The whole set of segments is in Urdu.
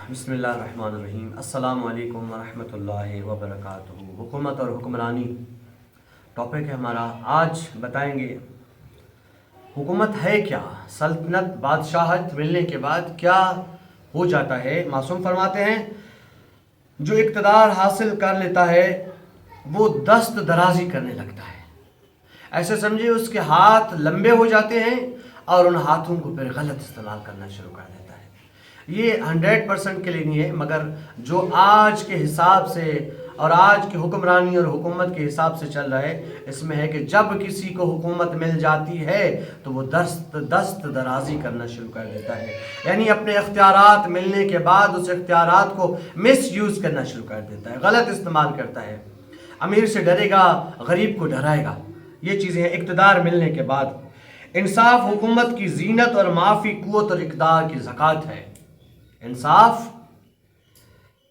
بسم اللہ الرحمن الرحیم۔ السلام علیکم ورحمۃ اللہ وبرکاتہ۔ حکومت اور حکمرانی ٹاپک ہے ہمارا۔ آج بتائیں گے حکومت ہے کیا، سلطنت بادشاہت ملنے کے بعد کیا ہو جاتا ہے۔ معصوم فرماتے ہیں جو اقتدار حاصل کر لیتا ہے وہ دست درازی کرنے لگتا ہے، ایسے سمجھے اس کے ہاتھ لمبے ہو جاتے ہیں اور ان ہاتھوں کو پھر غلط استعمال کرنا شروع کر دیتا ہے۔ یہ 100% کے لیے نہیں ہے، مگر جو آج کے حساب سے اور آج کی حکمرانی اور حکومت کے حساب سے چل رہا ہے، اس میں ہے کہ جب کسی کو حکومت مل جاتی ہے تو وہ دست درازی کرنا شروع کر دیتا ہے، یعنی اپنے اختیارات ملنے کے بعد اس اختیارات کو مس یوز کرنا شروع کر دیتا ہے، غلط استعمال کرتا ہے۔ امیر سے ڈرے گا، غریب کو ڈرائے گا، یہ چیزیں ہیں اقتدار ملنے کے بعد۔ انصاف حکومت کی زینت اور معافی قوت اور اقتدار کی زکوٰۃ ہے۔ انصاف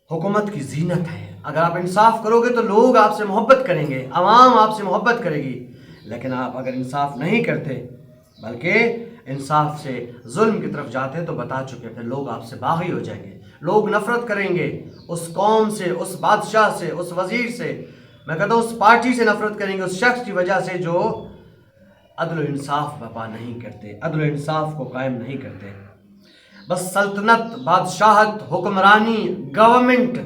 حکومت کی زینت ہے۔ اگر آپ انصاف کرو گے تو لوگ آپ سے محبت کریں گے، عوام آپ سے محبت کرے گی، لیکن آپ اگر انصاف نہیں کرتے بلکہ انصاف سے ظلم کی طرف جاتے تو بتا چکے پھر لوگ آپ سے باغی ہو جائیں گے، لوگ نفرت کریں گے اس قوم سے، اس بادشاہ سے، اس وزیر سے، میں کہتا ہوں اس پارٹی سے نفرت کریں گے، اس شخص کی وجہ سے جو عدل و انصاف برپا نہیں کرتے، عدل و انصاف کو قائم نہیں کرتے۔ بس سلطنت، بادشاہت، حکمرانی، گورنمنٹ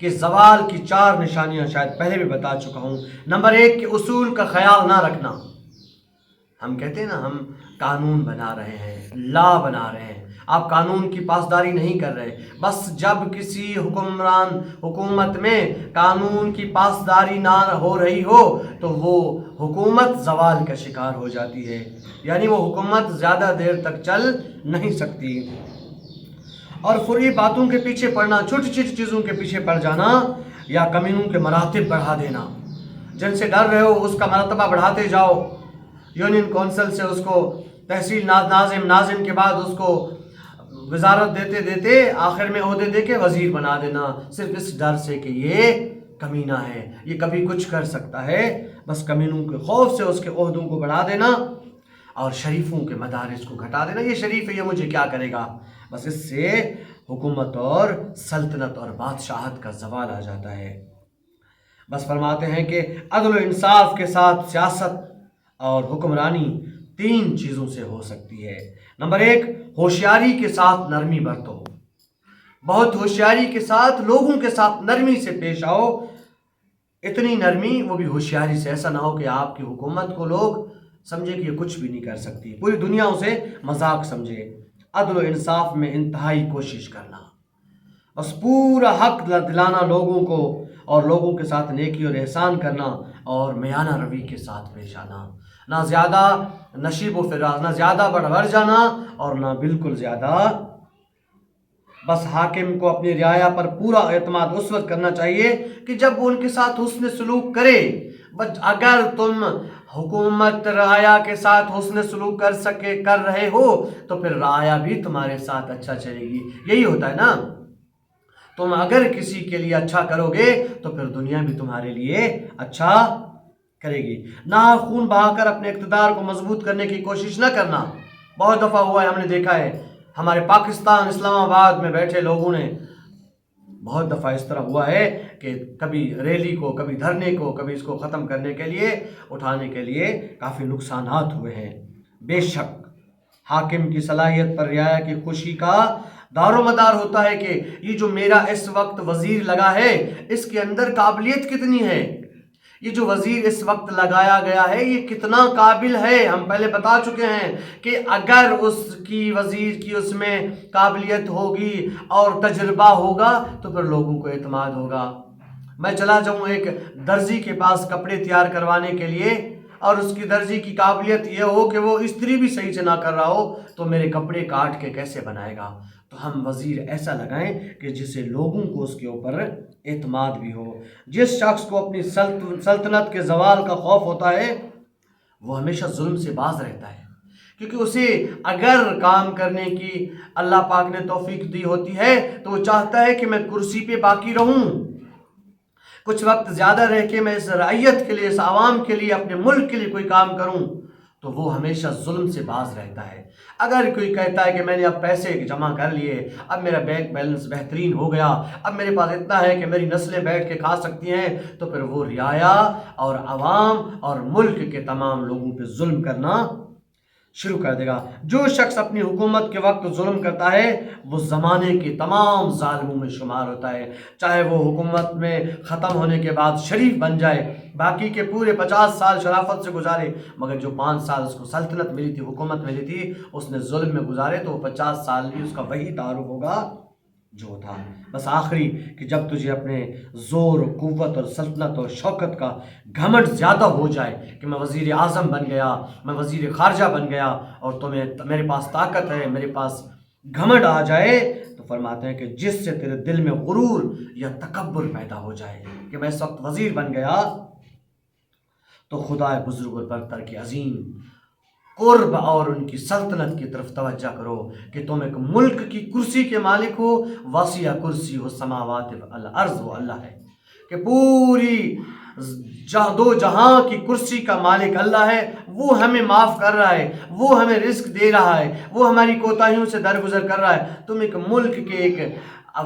کے زوال کی 4 نشانیاں شاید پہلے بھی بتا چکا ہوں۔ نمبر 1 کہ اصول کا خیال نہ رکھنا۔ ہم کہتے ہیں نا ہم قانون بنا رہے ہیں، لا بنا رہے ہیں، آپ قانون کی پاسداری نہیں کر رہے۔ بس جب کسی حکومت میں قانون کی پاسداری نہ ہو رہی ہو تو وہ حکومت زوال کا شکار ہو جاتی ہے، یعنی وہ حکومت زیادہ دیر تک چل نہیں سکتی۔ اور فری باتوں کے پیچھے پڑنا، چھوٹی چھوٹی چیزوں کے پیچھے پڑ جانا، یا کمینوں کے مراتب بڑھا دینا، جن سے ڈر رہے ہو اس کا مرتبہ بڑھاتے جاؤ، یونین کونسل سے اس کو تحصیل ناظم کے بعد اس کو وزارت دیتے دیتے آخر میں عہدے دے کے وزیر بنا دینا، صرف اس ڈر سے کہ یہ کمینہ ہے، یہ کبھی کچھ کر سکتا ہے، بس کمینوں کے خوف سے اس کے عہدوں کو بڑھا دینا اور شریفوں کے مدارس کو گھٹا دینا۔ یہ شریف ہے، یہ مجھے کیا کرے گا، بس اس سے حکومت اور سلطنت اور بادشاہت کا زوال آ جاتا ہے۔ بس فرماتے ہیں کہ عدل و انصاف کے ساتھ سیاست اور حکمرانی 3 چیزوں سے ہو سکتی ہے۔ نمبر 1 ہوشیاری کے ساتھ نرمی برتو، بہت ہوشیاری کے ساتھ لوگوں کے ساتھ نرمی سے پیش آؤ، اتنی نرمی وہ بھی ہوشیاری سے، ایسا نہ ہو کہ آپ کی حکومت کو لوگ سمجھے کہ یہ کچھ بھی نہیں کر سکتی، پوری دنیا اسے مذاق سمجھے۔ عدل و انصاف میں انتہائی کوشش کرنا، بس پورا حق دلانا لوگوں کو، اور لوگوں کے ساتھ نیکی اور احسان کرنا، اور میانہ روی کے ساتھ پیش آنا، نہ زیادہ نشیب و فراز، نہ زیادہ بڑھ جانا اور نہ بالکل زیادہ۔ بس حاکم کو اپنی رعایا پر پورا اعتماد اس وقت کرنا چاہیے کہ جب وہ ان کے ساتھ حسن سلوک کرے۔ بس اگر تم حکومت رعایا کے ساتھ حسن سلوک کر رہے ہو تو پھر رعایا بھی تمہارے ساتھ اچھا چلے گی، یہی ہوتا ہے نا۔ تم اگر کسی کے لیے اچھا کرو گے تو پھر دنیا بھی تمہارے لیے اچھا کرے گی۔ نہ خون بہا کر اپنے اقتدار کو مضبوط کرنے کی کوشش نہ کرنا۔ بہت دفعہ ہوا ہے، ہم نے دیکھا ہے ہمارے پاکستان اسلام آباد میں بیٹھے لوگوں نے، بہت دفعہ اس طرح ہوا ہے کہ کبھی ریلی کو، کبھی دھرنے کو، کبھی اس کو ختم کرنے کے لیے، اٹھانے کے لیے کافی نقصانات ہوئے ہیں۔ بے شک حاکم کی صلاحیت پر رعایا کی خوشی کا دار و مدار ہوتا ہے کہ یہ جو میرا اس وقت وزیر لگا ہے اس کے اندر قابلیت کتنی ہے، یہ جو وزیر اس وقت لگایا گیا ہے یہ کتنا قابل ہے۔ ہم پہلے بتا چکے ہیں کہ اگر اس کی وزیر کی اس میں قابلیت ہوگی اور تجربہ ہوگا تو پھر لوگوں کو اعتماد ہوگا۔ میں چلا جاؤں ایک درزی کے پاس کپڑے تیار کروانے کے لیے، اور اس کی درزی کی قابلیت یہ ہو کہ وہ استری بھی صحیح سے نہ کر رہا ہو تو میرے کپڑے کاٹ کے کیسے بنائے گا۔ تو ہم وزیر ایسا لگائیں کہ جسے لوگوں کو اس کے اوپر اعتماد بھی ہو۔ جس شخص کو اپنی سلطنت کے زوال کا خوف ہوتا ہے وہ ہمیشہ ظلم سے باز رہتا ہے، کیونکہ اسے اگر کام کرنے کی اللہ پاک نے توفیق دی ہوتی ہے تو وہ چاہتا ہے کہ میں کرسی پہ باقی رہوں، کچھ وقت زیادہ رہ کے میں اس رعیت کے لیے، اس عوام کے لیے، اپنے ملک کے لیے کوئی کام کروں۔ تو وہ ہمیشہ ظلم سے باز رہتا ہے۔ اگر کوئی کہتا ہے کہ میں نے اب پیسے جمع کر لیے، اب میرا بینک بیلنس بہترین ہو گیا، اب میرے پاس اتنا ہے کہ میری نسلیں بیٹھ کے کھا سکتی ہیں، تو پھر وہ رعایا اور عوام اور ملک کے تمام لوگوں پہ ظلم کرنا شروع کر دے گا۔ جو شخص اپنی حکومت کے وقت ظلم کرتا ہے وہ زمانے کے تمام ظالموں میں شمار ہوتا ہے، چاہے وہ حکومت میں ختم ہونے کے بعد شریف بن جائے، باقی کے پورے 50 سال شرافت سے گزارے، مگر جو 5 سال اس کو سلطنت ملی تھی، حکومت ملی تھی، اس نے ظلم میں گزارے، تو وہ 50 سال بھی اس کا وہی تعارف ہوگا جو تھا۔ بس آخری کہ جب تجھے اپنے زور و قوت اور سلطنت اور شوکت کا گھمنڈ زیادہ ہو جائے کہ میں وزیر اعظم بن گیا، میں وزیر خارجہ بن گیا، اور میرے پاس طاقت ہے، میرے پاس گھمنڈ آ جائے، تو فرماتے ہیں کہ جس سے تیرے دل میں غرور یا تکبر پیدا ہو جائے کہ میں اس وقت وزیر بن گیا، تو خدا بزرگ اور برتر کی عظیم قرب اور ان کی سلطنت کی طرف توجہ کرو کہ تم ایک ملک کی کرسی کے مالک ہو، وسیع کرسی ہو سماوات والارض، وہ اللہ ہے کہ پوری دو جہاں کی کرسی کا مالک اللہ ہے، وہ ہمیں معاف کر رہا ہے، وہ ہمیں رزق دے رہا ہے، وہ ہماری کوتاہیوں سے درگزر کر رہا ہے۔ تم ایک ملک کے ایک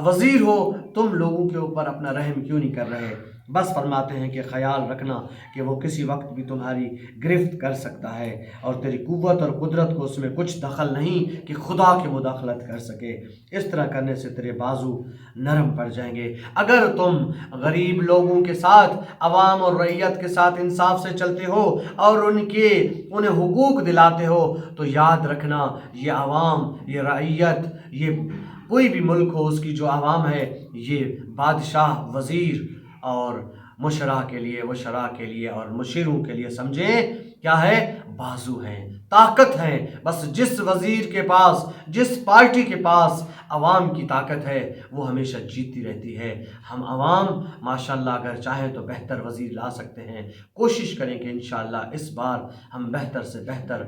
وزیر ہو، تم لوگوں کے اوپر اپنا رحم کیوں نہیں کر رہے؟ بس فرماتے ہیں کہ خیال رکھنا کہ وہ کسی وقت بھی تمہاری گرفت کر سکتا ہے، اور تیری قوت اور قدرت کو اس میں کچھ دخل نہیں کہ خدا کی مداخلت کر سکے۔ اس طرح کرنے سے تیرے بازو نرم پڑ جائیں گے۔ اگر تم غریب لوگوں کے ساتھ، عوام اور رعیت کے ساتھ انصاف سے چلتے ہو اور انہیں حقوق دلاتے ہو، تو یاد رکھنا یہ عوام، یہ رعیت، یہ کوئی بھی ملک ہو، اس کی جو عوام ہے، یہ بادشاہ، وزیر اور مشرا کے لیے، وشرا کے لیے اور مشیروں کے لیے سمجھیں کیا ہے؟ بازو ہیں، طاقت ہیں۔ بس جس وزیر کے پاس، جس پارٹی کے پاس عوام کی طاقت ہے، وہ ہمیشہ جیتی رہتی ہے۔ ہم عوام ماشاءاللہ اگر چاہیں تو بہتر وزیر لا سکتے ہیں۔ کوشش کریں کہ انشاءاللہ اس بار ہم بہتر سے بہتر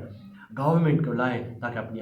گورنمنٹ کو لائیں تاکہ اپنی